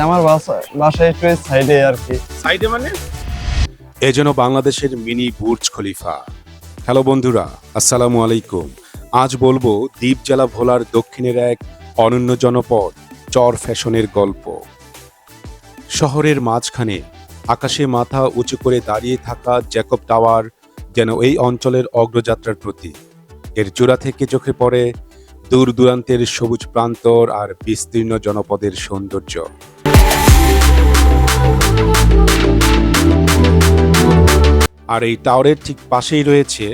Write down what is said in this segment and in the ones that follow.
আমার বাসা একটু সাইডে আর কি। সাইডে মানে? এ যেন বাংলাদেশের মিনি বুর্জ খলিফা। হ্যালো বন্ধুরা, আসসালামু আলাইকুম। আজ বলবো দ্বীপ জেলা ভোলার দক্ষিণের এক অনন্য জনপদ চর ফ্যাশনের গল্প। শহরের মাঝখানে আকাশে মাথা উঁচু করে দাঁড়িয়ে থাকা জ্যাকব টাওয়ার যেন এই অঞ্চলের অগ্রযাত্রার প্রতীক। এর চূড়া থেকে চোখে পড়ে দূর দূরান্তের সবুজ প্রান্তর আর বিস্তীর্ণ জনপদের সৌন্দর্য। আর এই টাওয়ারের ঠিক পাশেই রয়েছে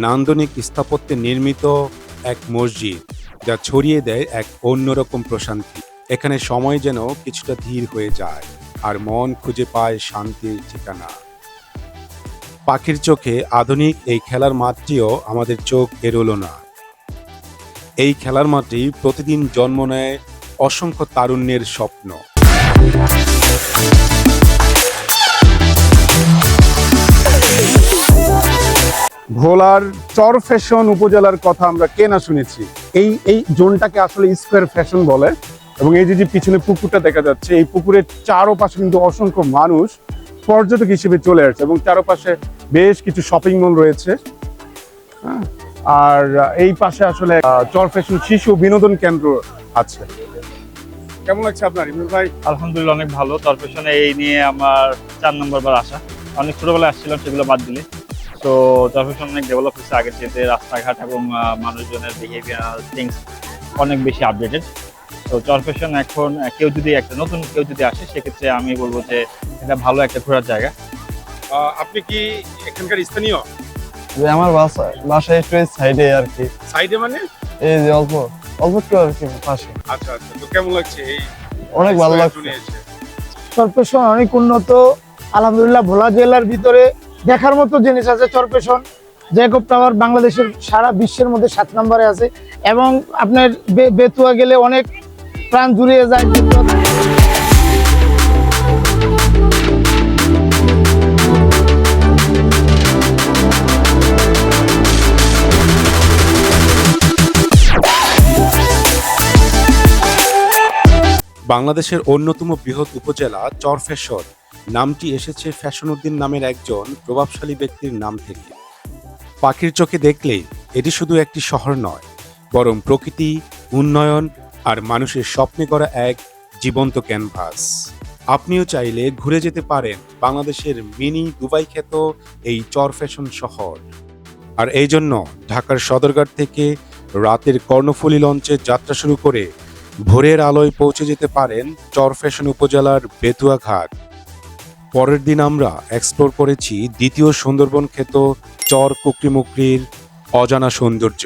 নান্দনিক স্থাপত্যে নির্মিত এক মসজিদ, যা ছড়িয়ে দেয় এক অন্যরকম প্রশান্তি। এখানে সময় যেন কিছুটা ধীর হয়ে যায় আর মন খুঁজে পায় শান্তির ঠিকানা। পাখির চোখে আধুনিক এই খেলার মাঠটিও আমাদের চোখ এড়োলো না। এই খেলার মাঠটি প্রতিদিন জন্ম নেয় অসংখ্য তারুণ্যের স্বপ্ন। ভোলার চর ফ্যাশন উপজেলার কথা আমরা কে না শুনেছি। এই জোনটাকে আসলে স্কোয়ার ফ্যাশন বলে। এবং এই যে পিছনে পুকুরটা দেখা যাচ্ছে, এই পুকুরের চারপাশে কিন্তু অসংখ্য মানুষ পর্যটক হিসেবে চলে আসছে এবং চারপাশে বেশ কিছু শপিং মল রয়েছে। আর এই পাশে আসলে চর ফ্যাশন শিশু বিনোদন কেন্দ্র আছে। কেমন লাগছে আপনার ইমরুল ভাই? আলহামদুলিল্লাহ অনেক ভালো। চর ফ্যাশনে এই নিয়ে আমার 4 নম্বর বার আসা। অনেক ছোটবেলায় আসছিলাম, সেগুলো বাদ দিলে। তো চর ফ্যাশন অনেক ডেভেলপ হচ্ছে আগের চেয়ে। রাস্তাঘাট এবং মানুষজনের বিহেভিয়ার থিংস অনেক বেশি আপডেটেড। তো চর ফ্যাশন এখন নতুন কেউ যদি আসে, সেক্ষেত্রে আমি বলবো যে এটা ভালো একটা ঘোরার জায়গা। আপনি কি এখানকার স্থানীয়? আমার বাসা একটু সাইডে আর কি। সাইডে মানে? এই যে অল্প একটু আর কি পাশে। আচ্ছা আচ্ছা, তো কেমন লাগছে? এই অনেক ভালো লাগছে। চর ফ্যাশন অনেক উন্নত আলহামদুলিল্লাহ। ভোলা জেলার ভিতরে দেখার মতো জিনিস আছে। চর ফ্যাশন জ্যাকব টাওয়ার বাংলাদেশের সারা বিশ্বের মধ্যে 7 নম্বরে আছে এবং আপনার বেতুয়া গেলে অনেক প্রাণ জুড়িয়ে যায়। বাংলাদেশের অন্যতম বৃহৎ উপজেলা চর ফ্যাশন নামটি এসেছে ফ্যাশন উদ্দিন নামের একজন প্রভাবশালী ব্যক্তির নাম থেকে। পাখির চোখে দেখলেই এটি শুধু একটি শহর নয়, বরং প্রকৃতি, উন্নয়ন আর মানুষের স্বপ্নে করা এক জীবন্ত ক্যানভাস। আপনিও চাইলে ঘুরে যেতে পারেন বাংলাদেশের মিনি দুবাই খ্যাত এই চর ফ্যাশন শহর। আর এই জন্য ঢাকার সদরঘাট থেকে রাতের কর্ণফুলী লঞ্চে যাত্রা শুরু করে ভোরের আলোয় পৌঁছে যেতে পারেন চর ফ্যাশন উপজেলার বেতুয়া ঘাট। পরের দিন আমরা এক্সপ্লোর করেছি দ্বিতীয় সুন্দরবন খ্যাত চর কুকরিমুকরির অজানা সৌন্দর্য।